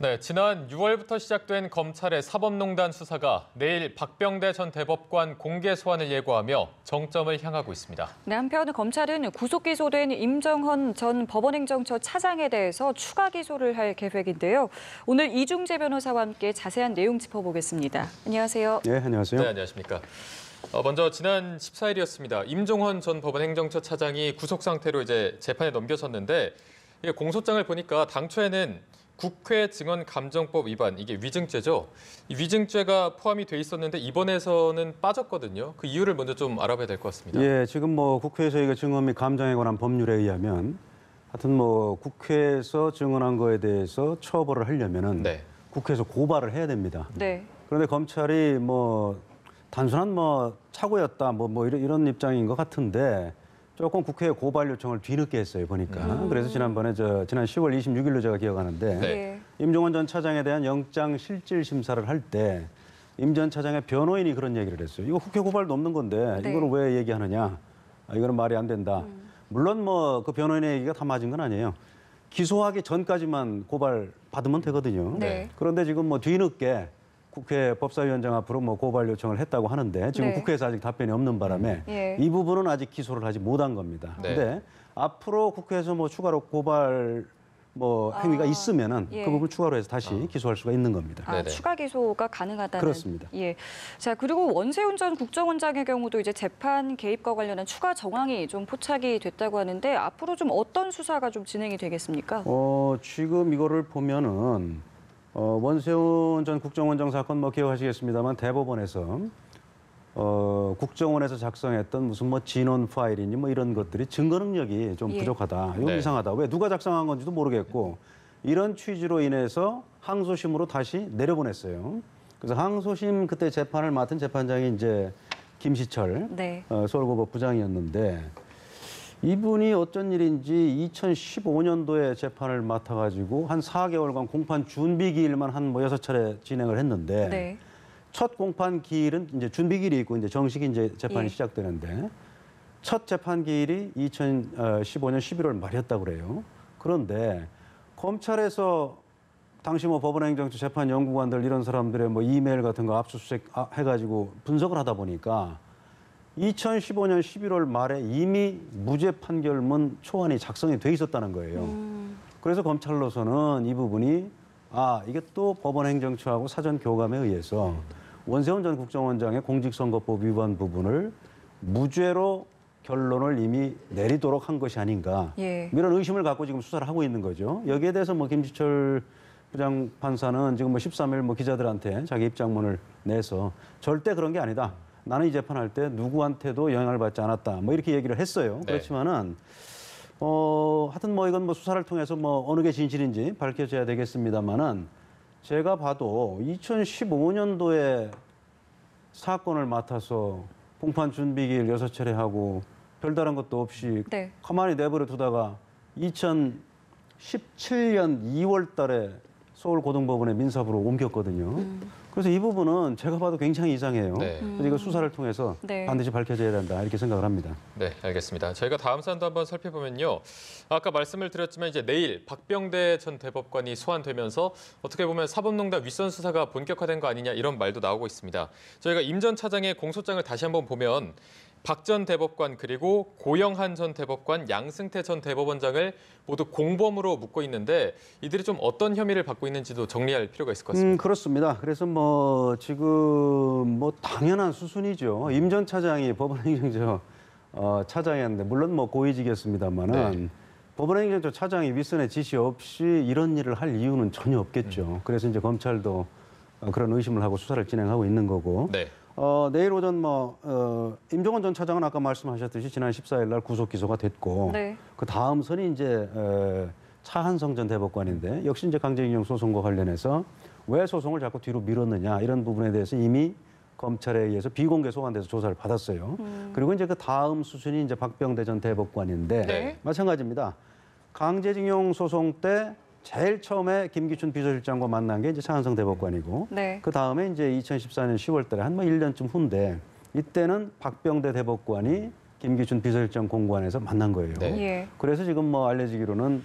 네, 지난 6월부터 시작된 검찰의 사법농단 수사가 내일 박병대 전 대법관 공개 소환을 예고하며 정점을 향하고 있습니다. 네, 한편 검찰은 구속 기소된 임정헌 전 법원행정처 차장에 대해서 추가 기소를 할 계획인데요. 오늘 이중재 변호사와 함께 자세한 내용 짚어보겠습니다. 안녕하세요. 네, 안녕하세요. 네, 안녕하십니까. 먼저 지난 14일이었습니다. 임정헌 전 법원행정처 차장이 구속 상태로 이제 재판에 넘겨졌는데 이게 공소장을 보니까 당초에는 국회 증언감정법 위반, 이게 위증죄죠. 이 위증죄가 포함이 돼 있었는데 이번에서는 빠졌거든요. 그 이유를 먼저 좀 알아봐야 될 것 같습니다. 예, 지금 국회에서 이거 증언 및 감정에 관한 법률에 의하면 하여튼 국회에서 증언한 거에 대해서 처벌을 하려면은 네. 국회에서 고발을 해야 됩니다. 네. 그런데 검찰이 단순한 착오였다 이런 입장인 것 같은데 조금 국회에 고발 요청을 뒤늦게 했어요, 보니까. 그래서 지난번에 지난 10월 26일로 제가 기억하는데 네. 임종원 전 차장에 대한 영장 실질 심사를 할 때 임 전 차장의 변호인이 그런 얘기를 했어요. 이거 국회 고발도 없는 건데 네. 이걸 왜 얘기하느냐? 이거는 말이 안 된다. 물론 그 변호인의 얘기가 다 맞은 건 아니에요. 기소하기 전까지만 고발 받으면 되거든요. 네. 그런데 지금 뒤늦게 국회 법사위원장 앞으로 고발 요청을 했다고 하는데 지금 네. 국회에서 아직 답변이 없는 바람에 예. 이 부분은 아직 기소를 하지 못한 겁니다. 네. 근데 앞으로 국회에서 추가로 고발 행위가 있으면은 예. 그 부분 추가로 해서 다시 기소할 수가 있는 겁니다. 아, 네네. 추가 기소가 가능하다는. 그렇습니다. 예. 자, 그리고 원세훈 전 국정원장의 경우도 이제 재판 개입과 관련한 추가 정황이 좀 포착이 됐다고 하는데 앞으로 좀 어떤 수사가 좀 진행이 되겠습니까? 지금 이거를 보면은 원세훈 전 국정원장 사건 기억하시겠습니다만 대법원에서 국정원에서 작성했던 무슨 진원 파일이니 이런 것들이 증거 능력이 좀 예. 부족하다. 이거 네. 이상하다. 왜 누가 작성한 건지도 모르겠고 이런 취지로 인해서 항소심으로 다시 내려보냈어요. 그래서 항소심 그때 재판을 맡은 재판장이 이제 김시철 네. 서울고법 부장이었는데 이분이 어쩐 일인지 2015년도에 재판을 맡아가지고 한 4개월간 공판 준비 기일만 한 6차례 진행을 했는데 네. 첫 공판 기일은 이제 준비 기일이 있고 이제 정식 이제 재판이 예. 시작되는데 첫 재판 기일이 2015년 11월 말이었다고 그래요. 그런데 검찰에서 당시 법원행정처 재판 연구관들 이런 사람들의 이메일 같은 거 압수수색 해가지고 분석을 하다 보니까 2015년 11월 말에 이미 무죄 판결문 초안이 작성이 돼 있었다는 거예요. 그래서 검찰로서는 이 부분이 이게 또 법원행정처하고 사전 교감에 의해서 원세훈 전 국정원장의 공직선거법 위반 부분을 무죄로 결론을 이미 내리도록 한 것이 아닌가. 예. 이런 의심을 갖고 지금 수사를 하고 있는 거죠. 여기에 대해서 김시철 부장 판사는 지금 13일 기자들한테 자기 입장문을 내서 절대 그런 게 아니다. 나는 이 재판할 때 누구한테도 영향을 받지 않았다. 이렇게 얘기를 했어요. 네. 그렇지만은 하여튼 이건 수사를 통해서 어느 게 진실인지 밝혀져야 되겠습니다만은 제가 봐도 2015년도에 사건을 맡아서 공판 준비기일 6차례 하고 별다른 것도 없이 네. 가만히 내버려 두다가 2017년 2월 달에 서울고등법원에 민사부로 옮겼거든요. 그래서 이 부분은 제가 봐도 굉장히 이상해요. 네. 그래서 이거 수사를 통해서 네. 반드시 밝혀져야 된다 이렇게 생각을 합니다. 네, 알겠습니다. 저희가 다음 사안도 한번 살펴보면요. 아까 말씀을 드렸지만 이제 내일 박병대 전 대법관이 소환되면서 어떻게 보면 사법농단 윗선 수사가 본격화된 거 아니냐 이런 말도 나오고 있습니다. 저희가 임 전 차장의 공소장을 다시 한번 보면 박 전 대법관 그리고 고영한 전 대법관, 양승태 전 대법원장을 모두 공범으로 묶고 있는데 이들이 좀 어떤 혐의를 받고 있는지도 정리할 필요가 있을 것 같습니다. 그렇습니다. 그래서 지금 당연한 수순이죠. 임 전 차장이 법원행정처 차장이었는데 물론 고위직이었습니다만은 네. 법원행정처 차장이 윗선의 지시 없이 이런 일을 할 이유는 전혀 없겠죠. 그래서 이제 검찰도 그런 의심을 하고 수사를 진행하고 있는 거고. 네. 내일 오전 임종원 전 차장은 아까 말씀하셨듯이 지난 14일 날 구속 기소가 됐고 네. 그 다음 선이 이제 차한성 전 대법관인데 역시 이제 강제징용 소송과 관련해서 왜 소송을 자꾸 뒤로 미뤘느냐 이런 부분에 대해서 이미 검찰에 의해서 비공개 소환돼서 조사를 받았어요. 그리고 이제 그 다음 수순이 이제 박병대 전 대법관인데 네. 마찬가지입니다. 강제징용 소송 때 제일 처음에 김기춘 비서실장과 만난 게 이제 차한성 대법관이고 네. 그 다음에 이제 2014년 10월 달에 한 1년쯤 후인데 이때는 박병대 대법관이 김기춘 비서실장 공관에서 만난 거예요. 네. 예. 그래서 지금 알려지기로는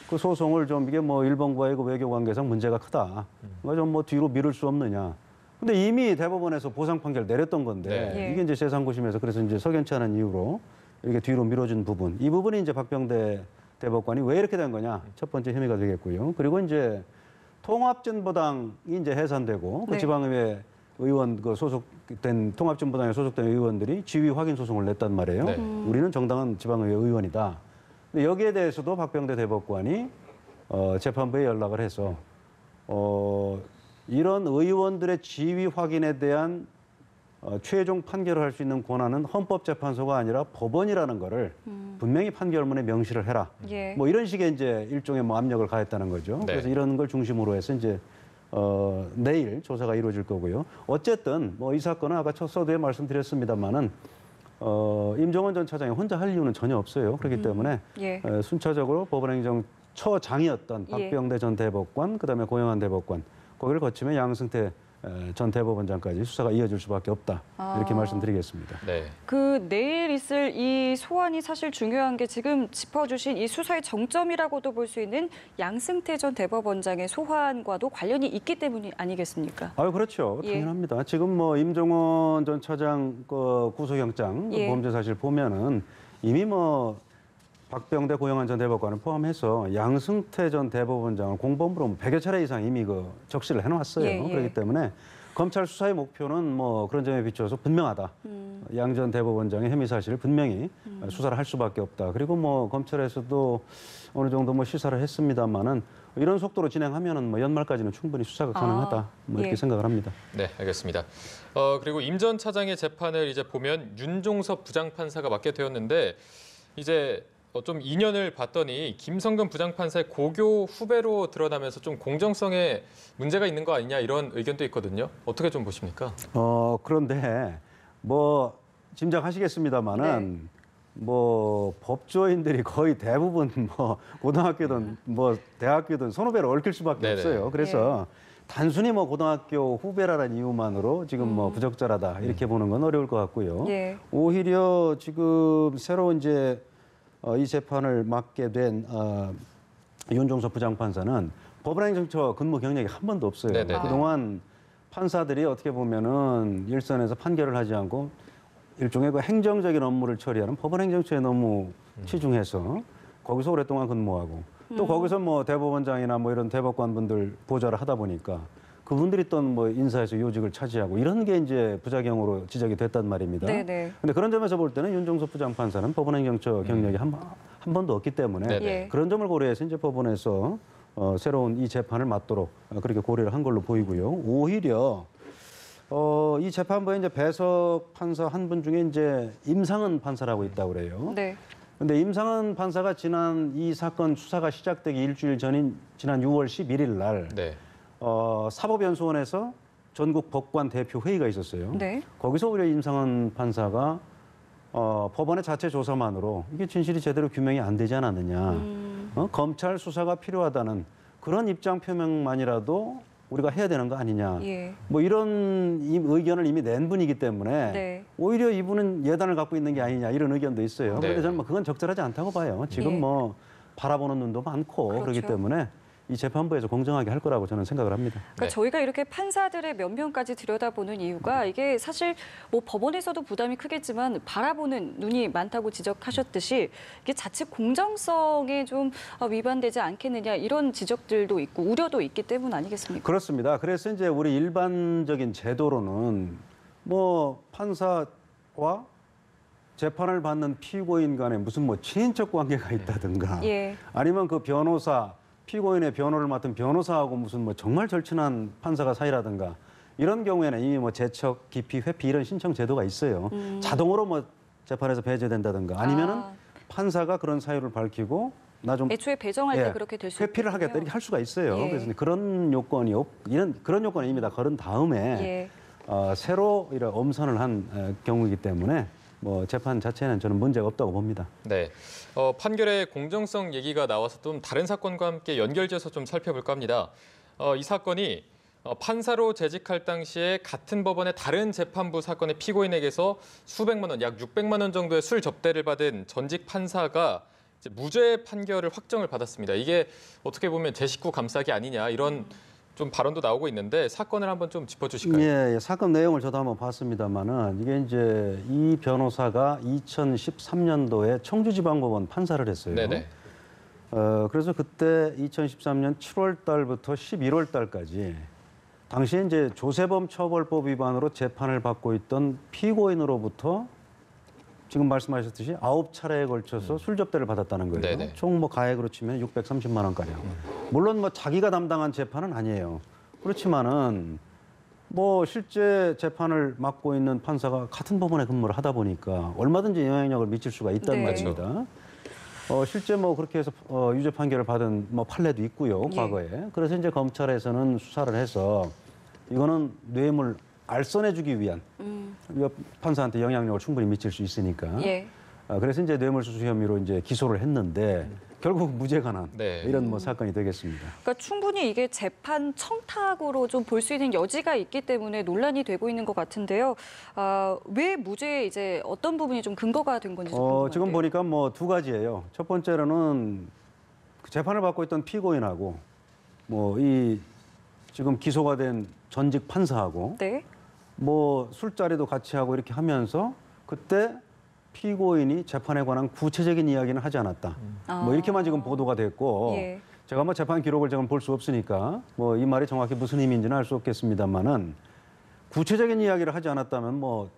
그 소송을 좀 이게 뭐 일본과의 그 외교 관계상 문제가 크다. 그러니까 좀 뭐 뒤로 미룰 수 없느냐. 근데 이미 대법원에서 보상 판결 내렸던 건데 네. 이게 이제 재상고심에서 그래서 이제 석연치 않은 이유로 이렇게 뒤로 미뤄진 부분. 이 부분이 이제 박병대 대법관이 왜 이렇게 된 거냐. 첫 번째 혐의가 되겠고요. 그리고 이제 통합진보당이 이제 해산되고 그 네. 지방의회 의원 그 소속된 통합진보당에 소속된 의원들이 지위 확인 소송을 냈단 말이에요. 네. 우리는 정당한 지방의회 의원이다. 근데 여기에 대해서도 박병대 대법관이 재판부에 연락을 해서 이런 의원들의 지위 확인에 대한 최종 판결을 할 수 있는 권한은 헌법재판소가 아니라 법원이라는 거를 분명히 판결문에 명시를 해라. 예. 뭐 이런 식의 이제 일종의 뭐 압력을 가했다는 거죠. 네. 그래서 이런 걸 중심으로 해서 이제 내일 조사가 이루어질 거고요. 어쨌든 뭐 이 사건은 아까 첫 서두에 말씀드렸습니다만은 임종원 전 차장이 혼자 할 이유는 전혀 없어요. 그렇기 때문에 예. 순차적으로 법원행정 처장이었던 예. 박병대 전 대법관, 그다음에 고영한 대법관, 거기를 거치면 양승태 전 대법원장까지 수사가 이어질 수밖에 없다. 이렇게 말씀드리겠습니다. 네. 그 내일 있을 이 소환이 사실 중요한 게 지금 짚어주신 이 수사의 정점이라고도 볼 수 있는 양승태 전 대법원장의 소환과도 관련이 있기 때문이 아니겠습니까? 아유 그렇죠. 예. 당연합니다. 지금 뭐 임종원 전 차장 그 구속영장 예. 범죄 사실 보면은 이미 뭐 박병대 고영한 전 대법관을 포함해서 양승태 전 대법원장을 공범으로 100여 차례 이상 이미 그 적시를 해놨어요. 예, 예. 그렇기 때문에 검찰 수사의 목표는 뭐 그런 점에 비춰서 분명하다. 양 전 대법원장의 혐의 사실을 분명히 수사를 할 수밖에 없다. 그리고 뭐 검찰에서도 어느 정도 뭐 시사를 했습니다만은 이런 속도로 진행하면은 뭐 연말까지는 충분히 수사가 가능하다. 뭐 이렇게 예. 생각을 합니다. 네, 알겠습니다. 그리고 임 전 차장의 재판을 이제 보면 윤종섭 부장판사가 맡게 되었는데 이제 좀 인연을 봤더니 김성근 부장판사의 고교 후배로 드러나면서 좀 공정성에 문제가 있는 거 아니냐 이런 의견도 있거든요. 어떻게 좀 보십니까? 그런데 뭐 짐작하시겠습니다만은 뭐 법조인들이 거의 대부분 뭐 고등학교든 뭐 대학교든 선후배를 얽힐 수밖에 네네. 없어요. 그래서 단순히 뭐 고등학교 후배라는 이유만으로 지금 뭐 부적절하다 이렇게 보는 건 어려울 것 같고요. 예. 오히려 지금 새로 이제 이 재판을 맡게 된 윤종섭 부장판사는 법원행정처 근무 경력이 한 번도 없어요. 네네네. 그동안 판사들이 어떻게 보면은 일선에서 판결을 하지 않고 일종의 그 행정적인 업무를 처리하는 법원행정처에 너무 치중해서 거기서 오랫동안 근무하고 또 거기서 뭐 대법원장이나 뭐 이런 대법관분들 보좌를 하다 보니까 그분들이 또 뭐 인사에서 요직을 차지하고 이런 게 이제 부작용으로 지적이 됐단 말입니다. 네네. 근데 그런 점에서 볼 때는 윤종섭 부장판사는 법원행정처 경력이 한 번도 없기 때문에 네네. 예. 그런 점을 고려해서 이제 법원에서 새로운 이 재판을 맡도록 그렇게 고려를 한 걸로 보이고요. 오히려 이 재판부에 이제 배석 판사 한 분 중에 이제 임상은 판사라고 있다고 그래요. 네. 근데 임상은 판사가 지난 이 사건 수사가 시작되기 일주일 전인 지난 6월 11일 날 네. 사법연수원에서 전국 법관 대표 회의가 있었어요. 네. 거기서 오히려 임상은 판사가 법원의 자체 조사만으로 이게 진실이 제대로 규명이 안 되지 않았느냐. 검찰 수사가 필요하다는 그런 입장 표명만이라도 우리가 해야 되는 거 아니냐. 예. 뭐 이런 의견을 이미 낸 분이기 때문에 네. 오히려 이분은 예단을 갖고 있는 게 아니냐 이런 의견도 있어요. 네. 그런데 저는 뭐 그건 적절하지 않다고 봐요. 지금 예. 뭐 바라보는 눈도 많고 그렇죠. 그렇기 때문에 이 재판부에서 공정하게 할 거라고 저는 생각을 합니다. 그러니까 네. 저희가 이렇게 판사들의 면면까지 들여다보는 이유가 이게 사실 뭐 법원에서도 부담이 크겠지만 바라보는 눈이 많다고 지적하셨듯이 이게 자칫 공정성에 좀 위반되지 않겠느냐 이런 지적들도 있고 우려도 있기 때문 아니겠습니까? 그렇습니다. 그래서 이제 우리 일반적인 제도로는 뭐 판사와 재판을 받는 피고인 간에 무슨 뭐 친인척 관계가 있다든가 예. 아니면 그 변호사 피고인의 변호를 맡은 변호사하고 무슨 뭐 정말 절친한 판사가 사이라든가 이런 경우에는 이미 뭐 재척, 기피, 회피 이런 신청 제도가 있어요. 자동으로 뭐 재판에서 배제된다든가 아니면은 판사가 그런 사유를 밝히고 나 좀 애초에 배정할 때 그렇게 될 수 회피를 하겠다 이렇게 할 수가 있어요. 예. 그래서 그런 요건이 그런 요건을 이미 다 걸은 다음에 예. 새로 이런 엄선을 한 경우이기 때문에 뭐 재판 자체는 저는 문제가 없다고 봅니다. 네. 판결의 공정성 얘기가 나와서 좀 다른 사건과 함께 연결지어서 좀 살펴볼까 합니다. 이 사건이 판사로 재직할 당시에 같은 법원의 다른 재판부 사건의 피고인에게서 수백만 원, 약 600만 원 정도의 술 접대를 받은 전직 판사가 이제 무죄 판결을 확정을 받았습니다. 이게 어떻게 보면 제 식구 감싸기 아니냐 이런 좀 발언도 나오고 있는데 사건을 한번 좀 짚어주실까요? 예, 사건 내용을 저도 한번 봤습니다만은 이게 이제 이 변호사가 2013년도에 청주지방법원 판사를 했어요. 네네. 그래서 그때 2013년 7월 달부터 11월 달까지 당시에 이제 조세범 처벌법 위반으로 재판을 받고 있던 피고인으로부터 지금 말씀하셨듯이 9차례에 걸쳐서 술접대를 받았다는 거예요. 네네. 총 뭐 가액으로 치면 630만 원가량. 물론 뭐 자기가 담당한 재판은 아니에요. 그렇지만은 뭐 실제 재판을 맡고 있는 판사가 같은 법원에 근무를 하다 보니까 얼마든지 영향력을 미칠 수가 있다는 네. 말입니다. 실제 뭐 그렇게 해서 유죄 판결을 받은 뭐 판례도 있고요, 예. 과거에. 그래서 이제 검찰에서는 수사를 해서 이거는 뇌물 알선해주기 위한 판사한테 영향력을 충분히 미칠 수 있으니까. 예. 그래서 이제 뇌물수수 혐의로 이제 기소를 했는데 결국 무죄가 난 네. 이런 뭐 사건이 되겠습니다. 그러니까 충분히 이게 재판 청탁으로 좀 볼 수 있는 여지가 있기 때문에 논란이 되고 있는 것 같은데요. 왜 무죄 이제 어떤 부분이 좀 근거가 된 건지 좀 궁금한데요. 지금 보니까 뭐 두 가지예요. 첫 번째로는 그 재판을 받고 있던 피고인하고 뭐 이 지금 기소가 된 전직 판사하고 네. 뭐 술자리도 같이 하고 이렇게 하면서 그때 피고인이 재판에 관한 구체적인 이야기는 하지 않았다. 뭐 이렇게만 지금 보도가 됐고 예. 제가 뭐 재판 기록을 제가 볼 수 없으니까 뭐 이 말이 정확히 무슨 의미인지는 알 수 없겠습니다만은 구체적인 이야기를 하지 않았다면 뭐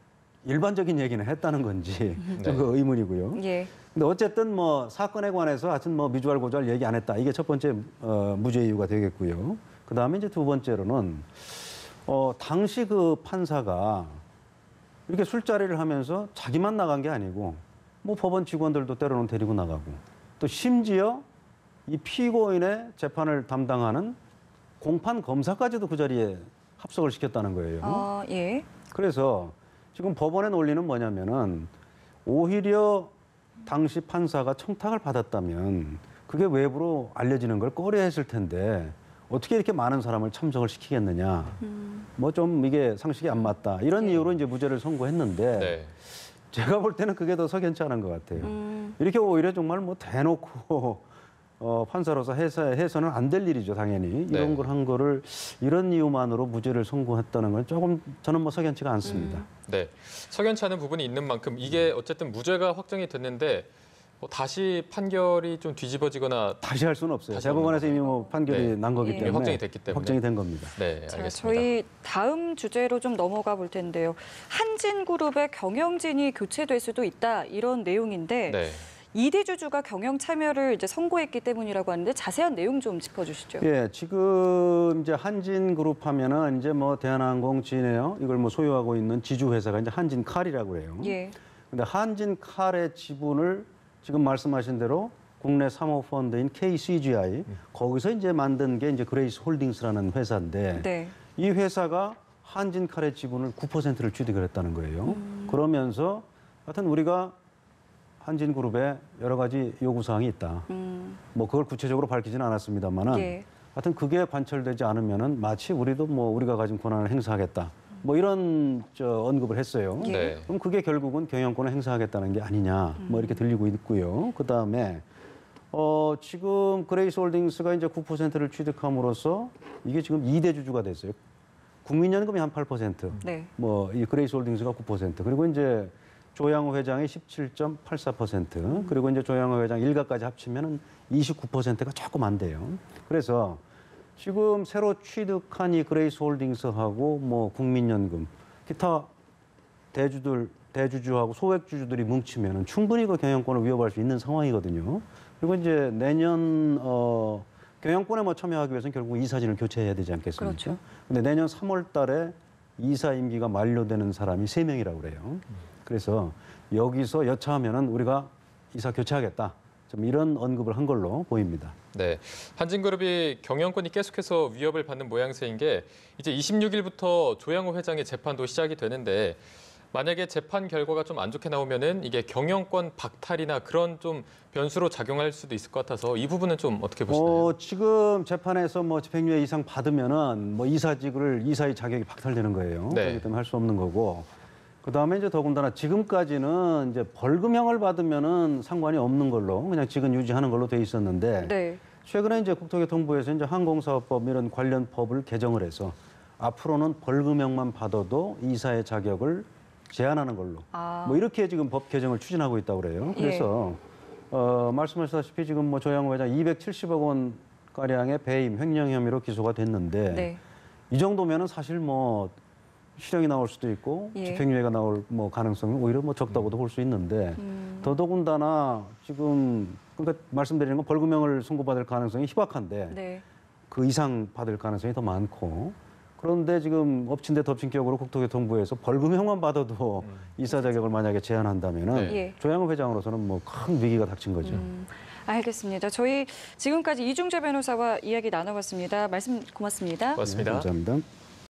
일반적인 얘기는 했다는 건지 좀 그 의문이고요. 예. 근데 어쨌든 뭐 사건에 관해서 하여튼 뭐 미주알 고주알 얘기 안 했다. 이게 첫 번째 무죄 이유가 되겠고요. 그 다음에 이제 두 번째로는 당시 그 판사가 이렇게 술자리를 하면서 자기만 나간 게 아니고 뭐 법원 직원들도 때로는 데리고 나가고 또 심지어 이 피고인의 재판을 담당하는 공판 검사까지도 그 자리에 합석을 시켰다는 거예요. 예. 그래서 지금 법원의 논리는 뭐냐면은 오히려 당시 판사가 청탁을 받았다면 그게 외부로 알려지는 걸 꺼려했을 텐데 어떻게 이렇게 많은 사람을 참석을 시키겠느냐. 뭐 좀 이게 상식이 안 맞다. 이런 이유로 이제 무죄를 선고했는데 네. 제가 볼 때는 그게 더 석연치 않은 것 같아요. 이렇게 오히려 정말 뭐 대놓고 판사로서 해서는 안 될 일이죠, 당연히. 이런 네. 걸 한 거를 이런 이유만으로 무죄를 선고했다는 건 조금 저는 뭐 석연치가 않습니다. 네. 석연치 않은 부분이 있는 만큼 이게 어쨌든 무죄가 확정이 됐는데 뭐 다시 판결이 좀 뒤집어지거나 다시 할 수는 없어요. 다시 대법원에서 이미 뭐 판결이 네. 난 거기 예. 때문에 확정이 됐기 때문에. 확정이 된 겁니다. 네, 자, 알겠습니다. 저희 다음 주제로 좀 넘어가 볼 텐데요. 한진그룹의 경영진이 교체될 수도 있다 이런 내용인데 네. 이대주주가 경영 참여를 이제 선고했기 때문이라고 하는데 자세한 내용 좀 짚어주시죠. 예, 지금 이제 한진그룹 하면은 이제 뭐 대한항공, 진에어 이걸 뭐 소유하고 있는 지주회사가 이제 한진칼이라고 해요. 예. 근데 한진칼의 지분을 지금 말씀하신 대로 국내 사모펀드인 KCGI 거기서 이제 만든 게 이제 그레이스 홀딩스라는 회사인데 네. 이 회사가 한진칼의 지분을 9%를 취득을 했다는 거예요. 그러면서 하여튼 우리가 한진그룹에 여러 가지 요구사항이 있다. 뭐 그걸 구체적으로 밝히지는 않았습니다만은 예. 하여튼 그게 관철되지 않으면은 마치 우리도 뭐 우리가 가진 권한을 행사하겠다. 뭐 이런 언급을 했어요. 예. 네. 그럼 그게 결국은 경영권을 행사하겠다는 게 아니냐. 뭐 이렇게 들리고 있고요. 그 다음에 지금 그레이스 홀딩스가 이제 9%를 취득함으로써 이게 지금 2대 주주가 됐어요. 국민연금이 한 8%, 네. 뭐 이 그레이스 홀딩스가 9%, 그리고 이제 조양호 회장이 17.84%, 그리고 이제 조양호 회장 일가까지 합치면은 29%가 조금 안 돼요. 그래서 지금 새로 취득한 이 그레이스 홀딩스하고 뭐 국민연금, 기타 대주주하고 소액주주들이 뭉치면은 충분히 그 경영권을 위협할 수 있는 상황이거든요. 그리고 이제 내년 경영권에 뭐 참여하기 위해서는 결국 이사진을 교체해야 되지 않겠습니까? 그렇죠. 근데 내년 3월 달에 이사 임기가 만료되는 사람이 3명이라고 그래요. 그래서 여기서 여차하면은 우리가 이사 교체하겠다. 좀 이런 언급을 한 걸로 보입니다. 네, 한진그룹이 경영권이 계속해서 위협을 받는 모양새인 게 이제 26일부터 조양호 회장의 재판도 시작이 되는데 만약에 재판 결과가 좀 안 좋게 나오면은 이게 경영권 박탈이나 그런 좀 변수로 작용할 수도 있을 것 같아서 이 부분은 좀 어떻게 보시나요? 지금 재판에서 뭐 집행유예 이상 받으면은 뭐 이사의 자격이 박탈되는 거예요. 네. 그렇기 때문에 할 수 없는 거고. 그다음에 이제 더군다나 지금까지는 이제 벌금형을 받으면은 상관이 없는 걸로 그냥 직은 유지하는 걸로 돼 있었는데 네. 최근에 이제 국토교통부에서 이제 항공사업법 이런 관련 법을 개정을 해서 앞으로는 벌금형만 받아도 이사의 자격을 제한하는 걸로 아. 뭐 이렇게 지금 법 개정을 추진하고 있다고 그래요. 그래서 말씀하셨다시피 지금 뭐 조양호 회장 270억 원 가량의 배임 횡령 혐의로 기소가 됐는데 네. 이 정도면은 사실 뭐 실형이 나올 수도 있고 예. 집행유예가 나올 뭐 가능성은 오히려 뭐 적다고도 볼 수 있는데 더더군다나 지금 그러니까 말씀드리는 건 벌금형을 선고받을 가능성이 희박한데 네. 그 이상 받을 가능성이 더 많고 그런데 지금 엎친 데 덮친 격으로 국토교통부에서 벌금형만 받아도 이사 자격을 만약에 제한한다면은 네. 예. 조양호 회장으로서는 뭐 큰 위기가 닥친 거죠. 알겠습니다. 저희 지금까지 이중재 변호사와 이야기 나눠봤습니다. 말씀 고맙습니다. 고맙습니다. 네, 감사합니다.